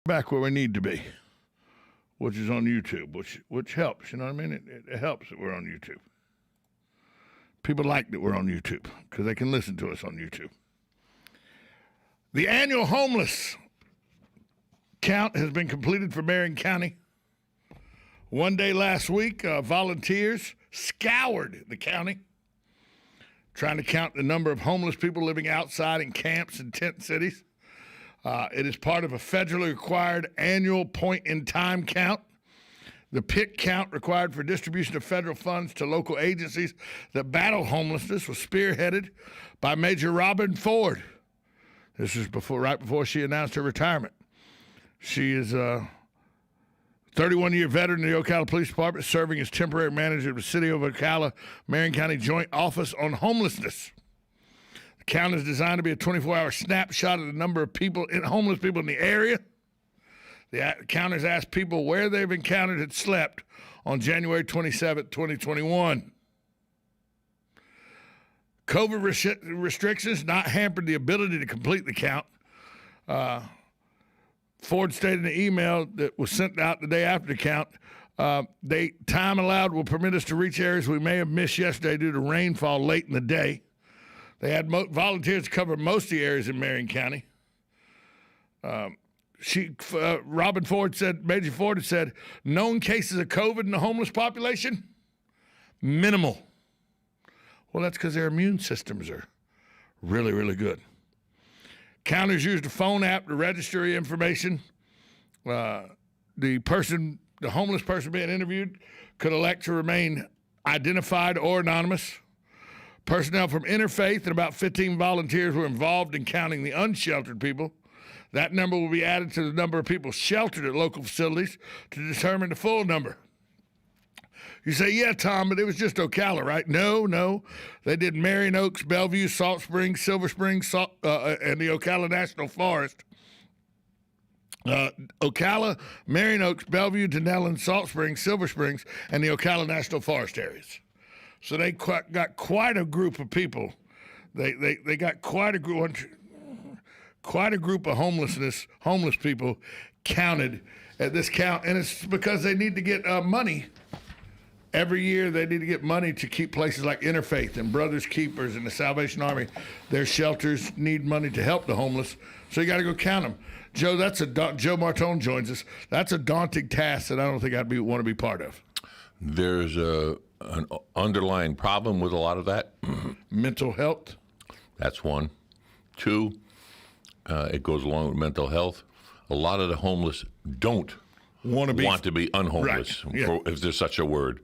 back where we need to be, which is on YouTube, which helps. You know what I mean? It helps that we're on YouTube. People like that we're on YouTube because they can listen to us on YouTube. The annual homeless count has been completed for Marion County. One day last week, volunteers scoured the county trying to count the number of homeless people living outside in camps and tent cities. It is part of a federally required annual point-in-time count. The PIC count required for distribution of federal funds to local agencies that battle homelessness was spearheaded by Major Robin Ford. This is right before she announced her retirement. She is a 31-year veteran of the Ocala Police Department, serving as temporary manager of the City of Ocala, Marion County Joint Office on Homelessness. The count is designed to be a 24-hour snapshot of the number of homeless people in the area. The count has asked people where they've encountered and slept on January 27, 2021. COVID restrictions not hampered the ability to complete the count. Ford stated in an email that was sent out the day after the count, time allowed will permit us to reach areas we may have missed yesterday due to rainfall late in the day. They had volunteers cover most of the areas in Marion County. Robin Ford said, Major Ford had said, known cases of COVID in the homeless population, minimal. Well, that's because their immune systems are really, really good. Counters used a phone app to register information. The homeless person being interviewed could elect to remain identified or anonymous. Personnel from Interfaith and about 15 volunteers were involved in counting the unsheltered people. That number will be added to the number of people sheltered at local facilities to determine the full number. You say, yeah, Tom, but it was just Ocala, right? No. They did Marion Oaks, Bellevue, Salt Springs, Silver Springs, and the Ocala National Forest. Ocala, Marion Oaks, Bellevue, Denellen, Salt Springs, Silver Springs, and the Ocala National Forest areas. So they got quite a group of people. They got quite a group of homeless people counted at this count, and it's because they need to get money. Every year they need to get money to keep places like Interfaith and Brothers Keepers and the Salvation Army. Their shelters need money to help the homeless, so you got to go count them. Joe, Joe Martone joins us. That's a daunting task that I don't think I'd want to be part of. There's an underlying problem with a lot of that. Mental health. That's one. Two, it goes along with mental health. A lot of the homeless don't want to be unhomeless, right. Yeah. If there's such a word.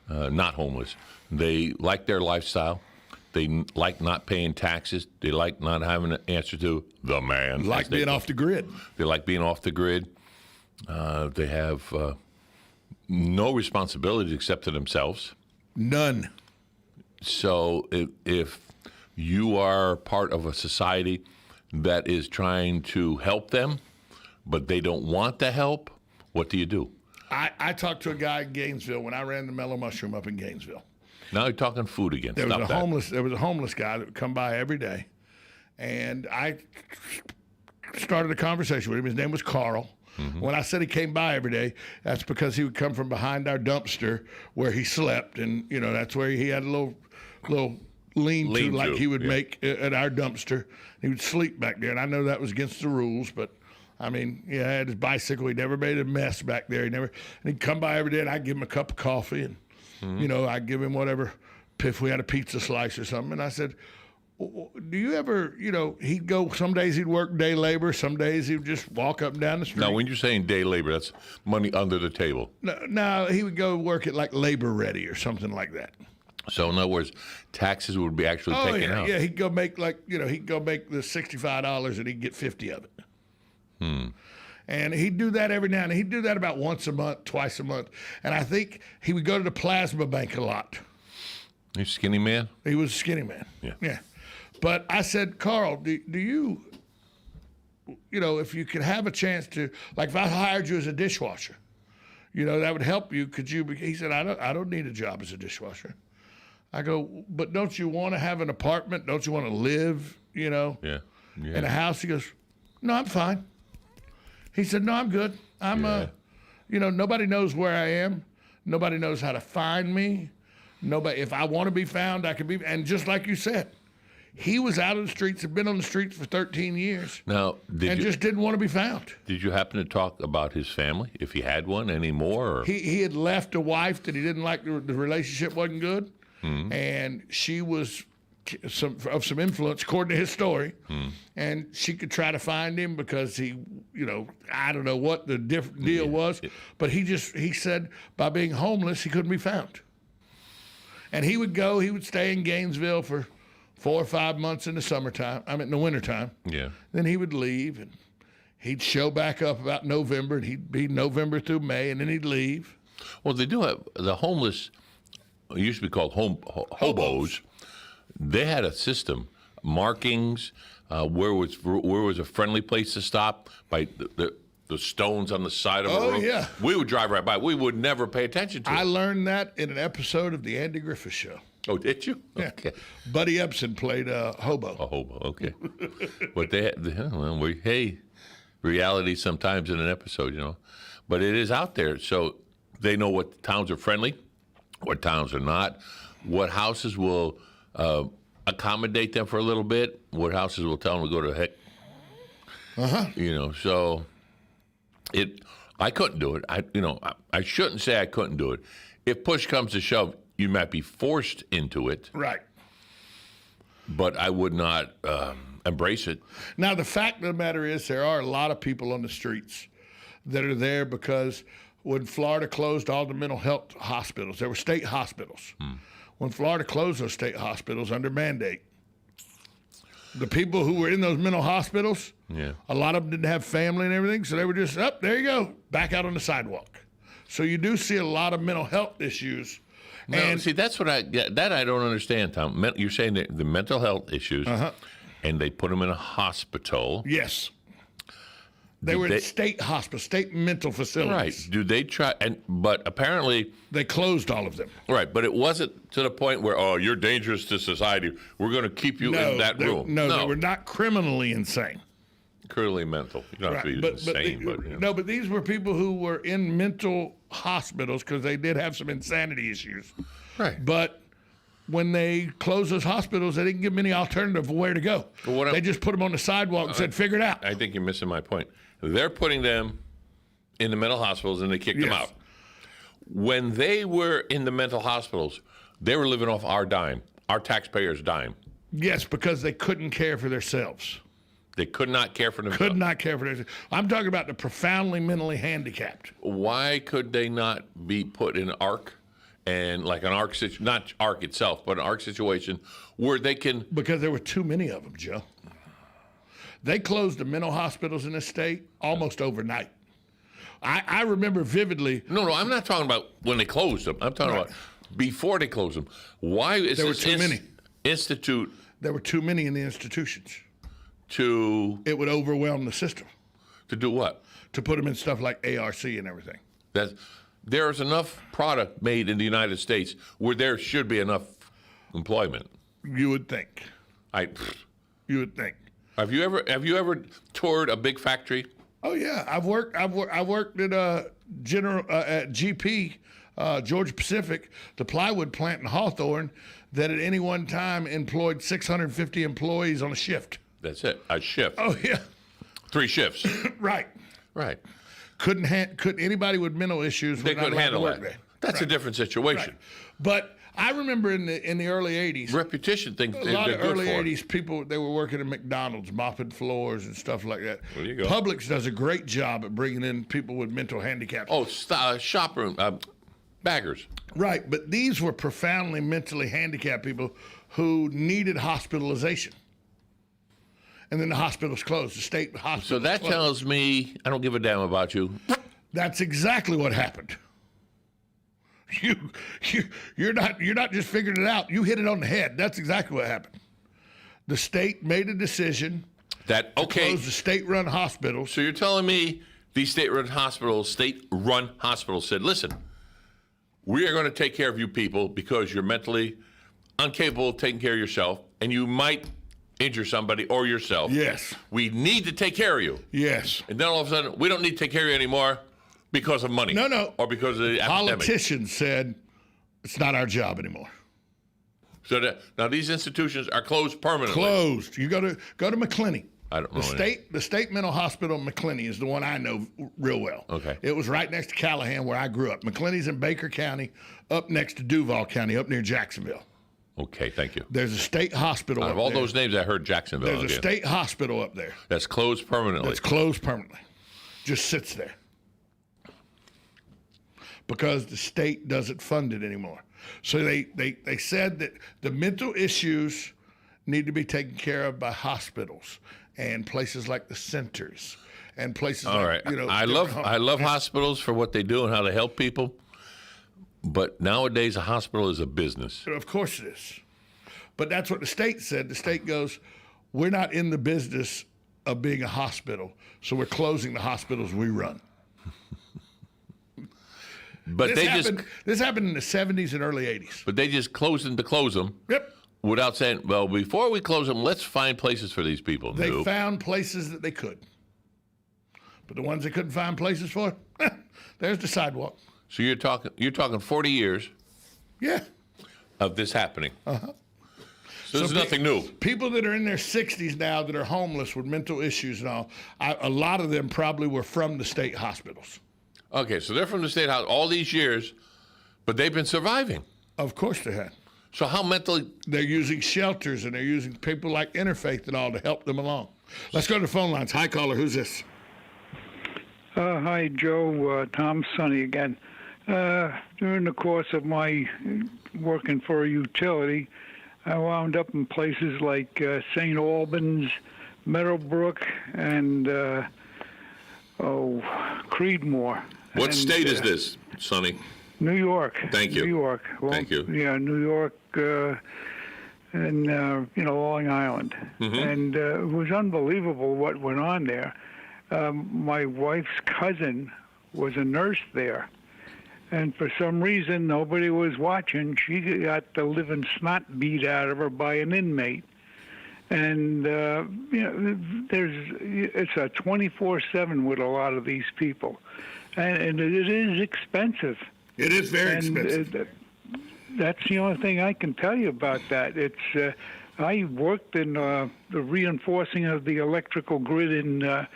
Not homeless. They like their lifestyle. They like not paying taxes. They like not having an answer to the man. Like being off the grid. They like being off the grid. They have no responsibilities except to themselves. None. So if you are part of a society that is trying to help them, but they don't want the help, what do you do? I talked to a guy in Gainesville when I ran the Mellow Mushroom up in Gainesville. Now you're talking food again. There was a homeless guy that would come by every day, and I started a conversation with him. His name was Carl. Mm-hmm. When I said he came by every day, that's because he would come from behind our dumpster where he slept, and that's where he had a little lean-to like he would make at our dumpster. He would sleep back there, and I know that was against the rules, but I mean, he had his bicycle. He never made a mess back there. And he'd come by every day, and I'd give him a cup of coffee, and I'd give him whatever, if we had a pizza slice or something. And I said, do you ever, he'd go, some days he'd work day labor, some days he'd just walk up and down the street. Now, when you're saying day labor, that's money under the table. No, he would go work at like Labor Ready or something like that. So in other words, taxes would be actually taken out. Yeah, he'd go make he'd go make the $65 and he'd get 50 of it. And he'd do that every now and then. He'd do that about once a month, twice a month. And I think he would go to the plasma bank a lot. He's a skinny man? He was a skinny man. Yeah. But I said, Carl, do you, if you could have a chance to, like if I hired you as a dishwasher, that would help you. Could you? He said, I don't need a job as a dishwasher. I go, but don't you want to have an apartment? Don't you want to live, in a house? He goes, no, I'm fine. He said, no, I'm good. Nobody knows where I am. Nobody knows how to find me. Nobody, if I want to be found, I can be. And just like you said, he was out of the streets, had been on the streets for 13 years. Now, just didn't want to be found. Did you happen to talk about his family, if he had one anymore? Or? He had left a wife that he didn't like. The relationship wasn't good. And she was of some influence, according to his story. And she could try to find him because he, I don't know what the deal was. But he said by being homeless, he couldn't be found. And he would stay in Gainesville for 4 or 5 months in the summertime. In the wintertime. Yeah. Then he would leave, and he'd show back up about November, and he'd be November through May, and then he'd leave. Well, they do have the homeless. It used to be called hobos. They had a system, markings, where was a friendly place to stop by the stones on the side of a road. Oh, yeah. We would drive right by. We would never pay attention to it. I learned that in an episode of the Andy Griffith Show. Oh, did you? Yeah. Okay. Buddy Epson played a hobo. A hobo, okay. But reality sometimes in an episode, But it is out there, so they know what towns are friendly, what towns are not, what houses will accommodate them for a little bit, what houses will tell them to go to heck. So I couldn't do it. I shouldn't say I couldn't do it. If push comes to shove, you might be forced into it. Right. But I would not embrace it. Now, the fact of the matter is there are a lot of people on the streets that are there because when Florida closed all the mental health hospitals, there were state hospitals. When Florida closed those state hospitals under mandate, the people who were in those mental hospitals, a lot of them didn't have family and everything, so they were just, there you go, back out on the sidewalk. So you do see a lot of mental health issues. No, and see, that's what I don't understand, Tom. You're saying that the mental health issues, and they put them in a hospital. Yes. They were in state hospitals, state mental facilities. Right. Do they try? But apparently they closed all of them. Right. But it wasn't to the point where, you're dangerous to society. We're going to keep you in that room. No, they were not criminally insane. Criminally mental. You don't have to be insane. No, but these were people who were in mental hospitals because they did have some insanity issues. Right. But when they closed those hospitals, they didn't give them any alternative of where to go. They just put them on the sidewalk and said, figure it out. I think you're missing my point. They're putting them in the mental hospitals and they kicked them out. When they were in the mental hospitals, they were living off our dime, our taxpayers' dime. Yes, because they couldn't care for themselves. They could not care for themselves. Could not care for themselves. I'm talking about the profoundly mentally handicapped. Why could they not be put in ARC and like an ARC situation, not ARC itself, but an ARC situation where they can... Because there were too many of them, Joe. They closed the mental hospitals in the state almost overnight. I remember vividly... No, I'm not talking about when they closed them. I'm talking about before they closed them. Why is there were too many institute... There were too many in the institutions. It would overwhelm the system. To do what? To put them in stuff like ARC and everything. There's enough product made in the United States where there should be enough employment. You would think. You would think. Have you ever toured a big factory? Oh yeah, I worked at GP, Georgia Pacific, the plywood plant in Hawthorne, that at any one time employed 650 employees on a shift. That's it, a shift. Oh yeah, 3 shifts. Right. Couldn't anybody with mental issues? They couldn't handle that. That's a different situation. Right. But I remember in the early '80s, repetition things. A lot of early '80s people, they were working at McDonald's, mopping floors and stuff like that. There you go. Publix does a great job at bringing in people with mental handicaps. Oh, shop room baggers. Right, but these were profoundly mentally handicapped people who needed hospitalization. And then the hospitals closed, the state hospitals. So that tells me I don't give a damn about you. That's exactly what happened. You're not just figuring it out. You hit it on the head. That's exactly what happened. The state made a decision to close the state-run hospitals. So you're telling me these state-run hospitals said, listen, we are going to take care of you people because you're mentally incapable of taking care of yourself, and you might injure somebody or yourself. Yes. We need to take care of you. Yes. And then all of a sudden, we don't need to take care of you anymore because of money. No. Or because of the epidemic. Politicians said it's not our job anymore. So now these institutions are closed permanently. Closed. You go to McClinney. I don't know. The state mental hospital in McClinney is the one I know real well. Okay. It was right next to Callahan where I grew up. McClinney's in Baker County, up next to Duval County, up near Jacksonville. Okay, thank you. There's a state hospital Out up of all there. those names, I heard Jacksonville. There's a state hospital up there. That's closed permanently. That's closed permanently. Just sits there. Because the state doesn't fund it anymore. So they said that the mental issues need to be taken care of by hospitals and places like the centers and places All right. I love hospitals for what they do and how they help people. But nowadays, a hospital is a business. Of course it is. But that's what the state said. The state goes, we're not in the business of being a hospital, so we're closing the hospitals we run. But this happened in the 70s and early 80s. But they just closed them to close them. Yep. Without saying, well, before we close them, let's find places for these people. They found places that they could. But the ones they couldn't find places for, there's the sidewalk. So you're talking 40 years. Yeah. Of this happening. Uh-huh. So this is nothing new. People that are in their 60s now that are homeless with mental issues and all, a lot of them probably were from the state hospitals. Okay, so they're from the state house all these years, but they've been surviving. Of course they had. So how mentally... They're using shelters and they're using people like Interfaith and all to help them along. Let's go to the phone lines. Hi, caller. Who's this? Hi, Joe. Tom Sonny again. During the course of my working for a utility, I wound up in places like St. Albans, Meadowbrook, and Creedmoor. What state is this, Sonny? New York. Thank you. New York. Well, Thank you. Yeah, New York and, Long Island. Mm-hmm. And it was unbelievable what went on there. My wife's cousin was a nurse there. And for some reason, nobody was watching. She got the living snot beat out of her by an inmate. And, it's a 24/7 with a lot of these people. And it is expensive. It is very expensive. That's the only thing I can tell you about that. It's I worked in the reinforcing of the electrical grid in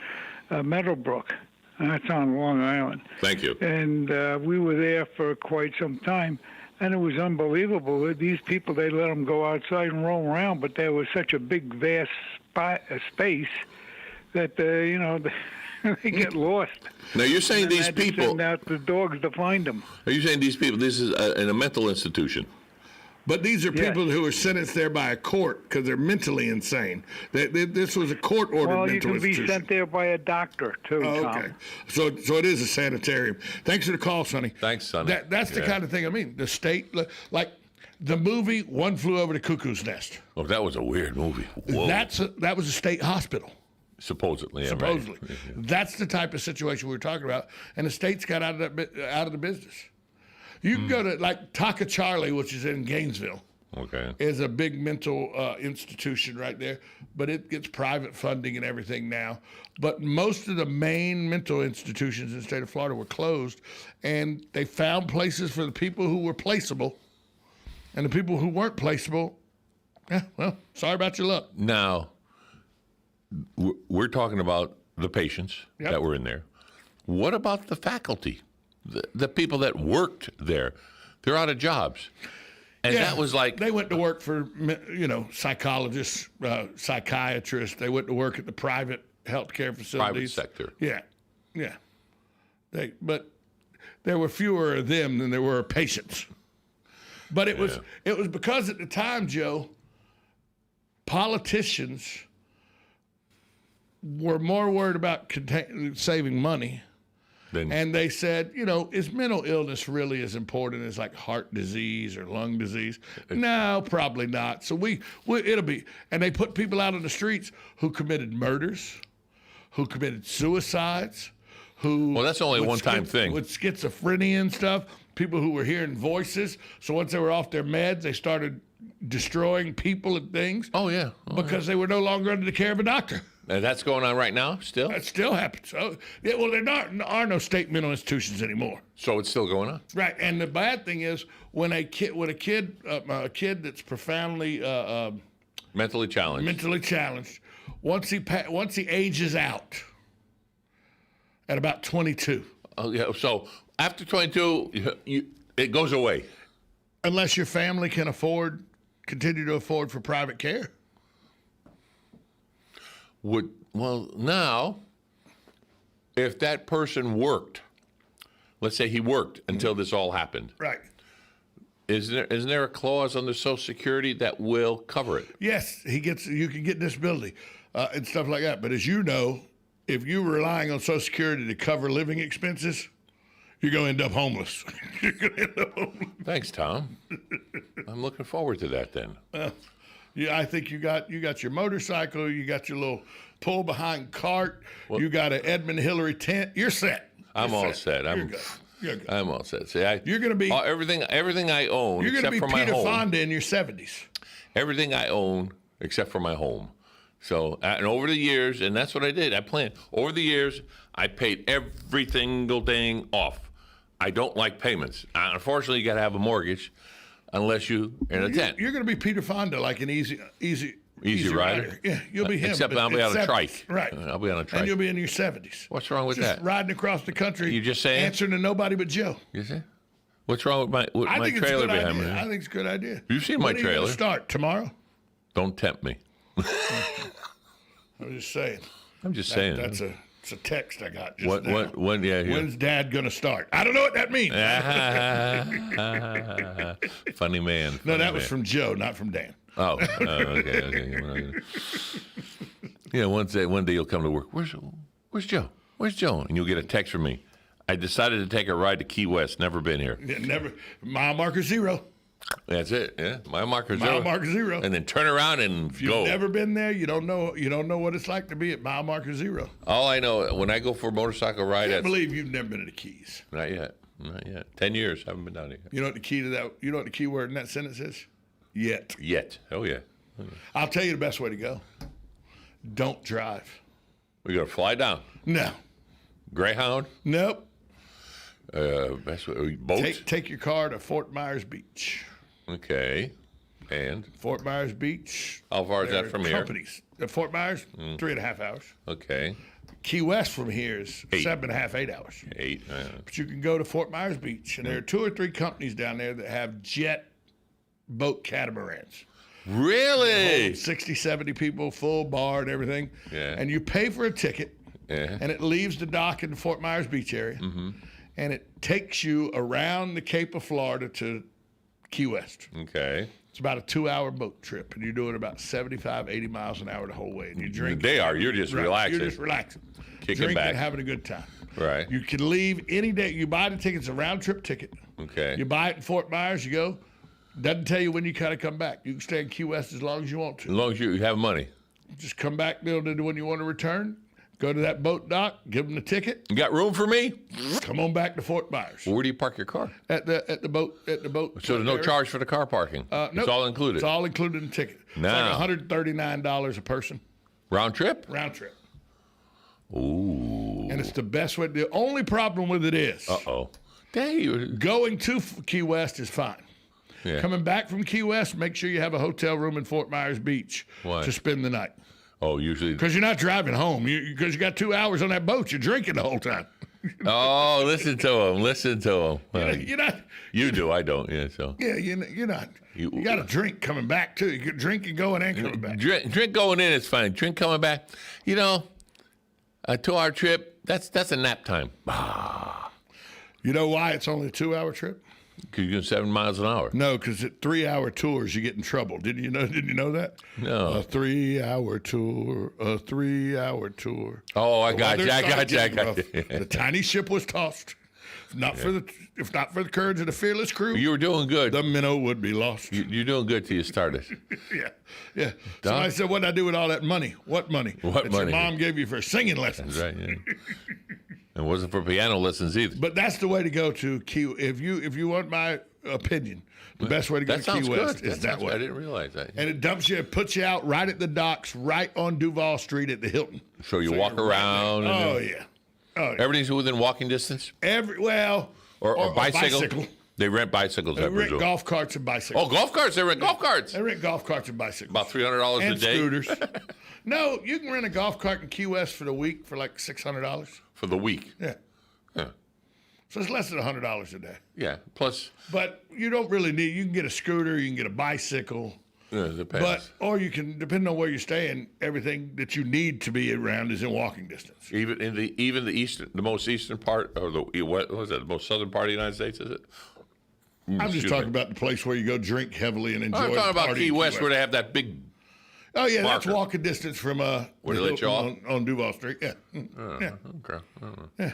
Meadowbrook. That's on Long Island. Thank you. And we were there for quite some time. And it was unbelievable. These people, they let them go outside and roam around, but there was such a big, vast space that, they get lost. Now, you're saying and these had to people... send out the dogs to find them. Are you saying these people, this is in a mental institution? But these are people who were sentenced there by a court because they're mentally insane. This was a court-ordered mental institution. Well, you can be sent there by a doctor, too, Tom. Okay. So it is a sanitarium. Thanks for the call, Sonny. Thanks, Sonny. That's the kind of thing I mean. The state, like the movie One Flew Over the Cuckoo's Nest. Oh, that was a weird movie. Whoa. That was a state hospital. Supposedly. Supposedly. Right. That's the type of situation we were talking about. And the state's got out of the business. You can go to, like, Taka Charlie, which is in Gainesville. Okay. Is a big mental institution right there, but it gets private funding and everything now. But most of the main mental institutions in the state of Florida were closed, and they found places for the people who were placeable, and the people who weren't placeable, sorry about your luck. Now, we're talking about the patients that were in there. What about the faculty, the people that worked there? They're out of jobs. And that was like... They went to work for, psychologists, psychiatrists. They went to work at the private healthcare facilities. Private sector. Yeah. But there were fewer of them than there were patients. But it was because at the time, Joe, politicians were more worried about saving money. And they said, is mental illness really as important as like heart disease or lung disease? No, probably not. So it'll be, and they put people out on the streets who committed murders, who committed suicides, Well, that's only a one-time thing. With schizophrenia and stuff, people who were hearing voices. So once they were off their meds, they started destroying people and things. Oh, yeah. Because they were no longer under the care of a doctor. And that's going on right now still? That still happens. Oh, yeah, well, there are no state mental institutions anymore. So it's still going on? Right. And the bad thing is when a kid that's profoundly Mentally challenged, once he ages out at about 22. Oh, yeah. So after 22, it goes away. Unless your family can continue to afford for private care. Now, if that person worked, let's say he worked until this all happened. Right. Isn't there a clause under Social Security that will cover it? Yes, you can get disability and stuff like that. But as you know, if you're relying on Social Security to cover living expenses, you're going to end up homeless. Thanks, Tom. I'm looking forward to that then. Yeah, I think you got your motorcycle, you got your little pull behind cart, you got an Edmund Hillary tent. You're set. I'm all set. You're good. I'm all set. See, you're going to be everything I own you're except be for my Peter home. Fonda in your 70s. Everything I own except for my home. So, and over the years, and that's what I did. I planned. Over the years, I paid every single thing off. I don't like payments. Unfortunately, you got to have a mortgage, unless you in a tent. You're going to be Peter Fonda, like an easy rider. Yeah, you'll be him. Except I'll be on a trike. Right. I'll be on a trike. And you'll be in your 70s. What's wrong with Just that? riding across the country. You just saying? Answering to nobody but Joe. You see? What's wrong with my trailer behind me? I think it's a good idea. You've seen my When are you trailer. gonna start tomorrow? Don't tempt me. I'm just saying. I'm just saying. It's a text I got just now. When, yeah, here. When's Dad gonna start? I don't know what that means. Funny man. No, that man. was from Joe, not from Dan. Oh, okay. Yeah, one day you'll come to work. Where's Joe? Where's Joe? And you'll get a text from me. I decided to take a ride to Key West. Never been here. Yeah, never. Mile marker 0. That's it. Yeah, mile marker 0. Mile marker 0. And then turn around and If you've go. never been there, you don't know what it's like to be at mile marker 0. All I know, when I go for a motorcycle ride, I can't believe you've never been to the Keys. Not yet. 10 years, haven't been down here. You know what the key to that? You know what the key word in that sentence is? Yet. Oh yeah. I'll tell you the best way to go. Don't drive. We got to fly down. No. Greyhound. Nope. Best way, boat. Take your car to Fort Myers Beach. Okay. And Fort Myers Beach. how far is that from here? Companies. At Fort Myers, 3.5 hours. Okay. Key West from here is 7.5, 8 hours. 8. But you can go to Fort Myers Beach, and there are 2 or 3 companies down there that have jet boat catamarans. Really? 60, 70 people, full bar and everything. Yeah. And you pay for a ticket, Yeah. and it leaves the dock in the Fort Myers Beach area, and it takes you around the Cape of Florida to Key West. Okay. It's about a 2-hour boat trip, and you're doing about 75, 80 miles an hour the whole way. And you drink. You're just relaxing. You're just relaxing. Kicking Drinking, back. having a good time. Right. You can leave any day. You buy the tickets, a round-trip ticket. Okay. You buy it in Fort Myers, you go. Doesn't tell you when you kind of come back. You can stay in Key West as long as you want to. As long as you have money. Just come back when you want to return. Go to that boat dock, give them the ticket. You got room for me? Come on back to Fort Myers. Well, where do you park your car? At the boat. So there's no area. charge for the car parking. Nope. It's all included. It's all included in the ticket. Now. It's like $139 a person, Round trip? round trip. Ooh. And it's the best way. The only problem with it is Dang. going to Key West is fine. Yeah. Coming back from Key West, make sure you have a hotel room in Fort Myers Beach Why? to spend the night. Oh, usually. Because you're not driving home. Because you got 2 hours on that boat. You're drinking the whole time. Oh, listen to him. Listen to him. You're not. You do. I don't. Yeah. So. Yeah, you're not. You got to drink coming back too. You can drink and going and coming back. Drink going in is fine. Drink coming back. You know, a 2-hour trip. That's a nap time. You know why it's only a 2-hour trip? Because you're going 7 miles an hour. No, because at 3-hour tours you get in trouble. Didn't you know that? No. A 3-hour tour. A 3-hour tour. Oh, I The got you. weather I started got you. I getting got rough. you. The tiny ship was tossed. If not for the courage of the fearless crew, You were doing good. the minnow would be lost. You're doing good till you started. Yeah. Somebody said, "What'd I do with all that money? What money? What that money? Your mom gave you for singing lessons." That's right. Yeah. It wasn't for piano lessons either. But that's the way to go to Key. If you want my opinion, the best way to go to Key West is that way. I didn't realize that. And it puts you out right at the docks, right on Duval Street at the Hilton. So you walk around. Oh, yeah. Everything's within walking distance? Or bicycle. They rent bicycles, I presume. Rent golf carts and bicycles. Oh, golf carts. They rent golf carts. They rent golf carts and bicycles. About $300 and a day. Scooters. No, you can rent a golf cart in Key West for the week for like $600. For the week? Yeah. So it's less than $100 a day. Yeah. Plus. But you don't really need. You can get a scooter. You can get a bicycle. Yeah, it depends. Or you can, depending on where you're staying, everything that you need to be around is in walking distance. Even in the most eastern part, or the most southern part of the United States, is it? I'm just talking about the place where you go drink heavily and enjoy. I'm talking about Key West, where they have that big. Oh yeah, marker. That's walking distance from where they let you off on Duval Street. Yeah. Yeah. Okay. Yeah.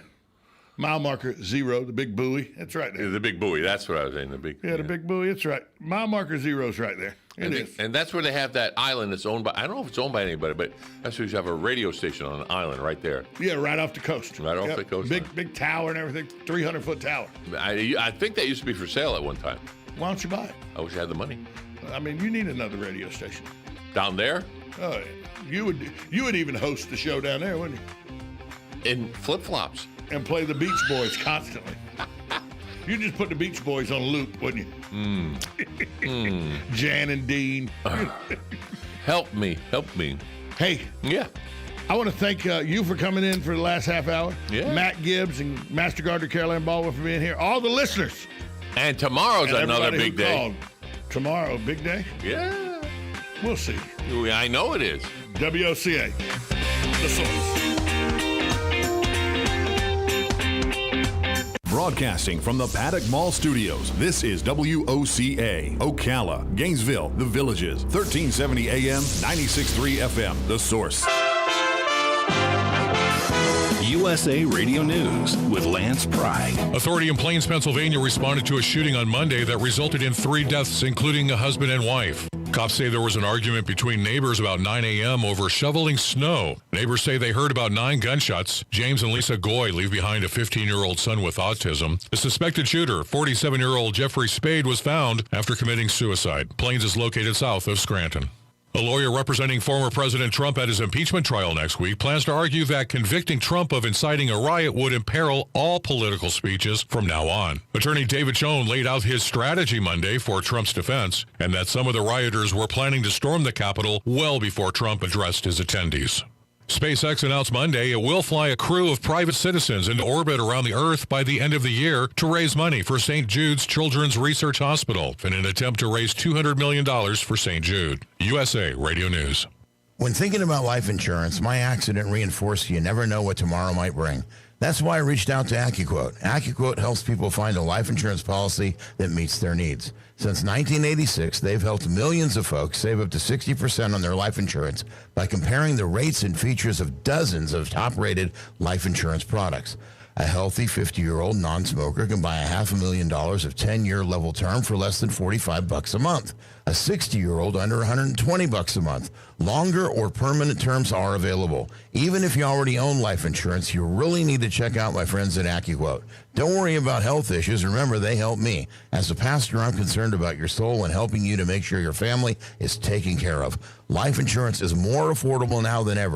Mile marker 0, the big buoy. That's right there. The big buoy. That's what I was saying. The big. Yeah, the big buoy. It's right. Mile marker 0 is right there. It is. And that's where they have that island that's owned by. I don't know if it's owned by anybody, but that's where you have a radio station on an island right there. Yeah, right off the coast. Right off the coast. Big tower and everything. 300-foot tower. I think that used to be for sale at one time. Why don't you buy it? I wish I had the money. I mean, you need another radio station. Down there? Oh, yeah. You would even host the show down there, wouldn't you? In flip-flops. And play the Beach Boys constantly. You just put the Beach Boys on loop, wouldn't you? Jan and Dean. Help me. Hey. Yeah. I want to thank you for coming in for the last half hour. Yeah. Matt Gibbs and Master Gardener Caroline Baldwin for being here. All the listeners. And tomorrow's another big day. Called. Tomorrow, big day? Yeah. We'll see. I know it is. WOCA. The Source. Broadcasting from the Paddock Mall Studios, this is WOCA, Ocala, Gainesville, The Villages, 1370 AM, 96.3 FM, The Source. USA Radio News with Lance Pride. Authority in Plains, Pennsylvania responded to a shooting on Monday that resulted in 3 deaths, including a husband and wife. Cops say there was an argument between neighbors about 9 a.m. over shoveling snow. Neighbors say they heard about 9 gunshots. James and Lisa Goy leave behind a 15-year-old son with autism. The suspected shooter, 47-year-old Jeffrey Spade, was found after committing suicide. Plains is located south of Scranton. A lawyer representing former President Trump at his impeachment trial next week plans to argue that convicting Trump of inciting a riot would imperil all political speeches from now on. Attorney David Schoen laid out his strategy Monday for Trump's defense, and that some of the rioters were planning to storm the Capitol well before Trump addressed his attendees. SpaceX announced Monday it will fly a crew of private citizens into orbit around the Earth by the end of the year to raise money for St. Jude's Children's Research Hospital in an attempt to raise $200 million for St. Jude. USA Radio News. When thinking about life insurance, my accident reinforced you never know what tomorrow might bring. That's why I reached out to AccuQuote. AccuQuote helps people find a life insurance policy that meets their needs. Since 1986, they've helped millions of folks save up to 60% on their life insurance by comparing the rates and features of dozens of top-rated life insurance products. A healthy 50-year-old non-smoker can buy $500,000 of 10-year level term for less than $45 a month. A 60-year-old under $120 a month. Longer or permanent terms are available. Even if you already own life insurance, you really need to check out my friends at AccuQuote. Don't worry about health issues. Remember, they help me. As a pastor, I'm concerned about your soul and helping you to make sure your family is taken care of. Life insurance is more affordable now than ever.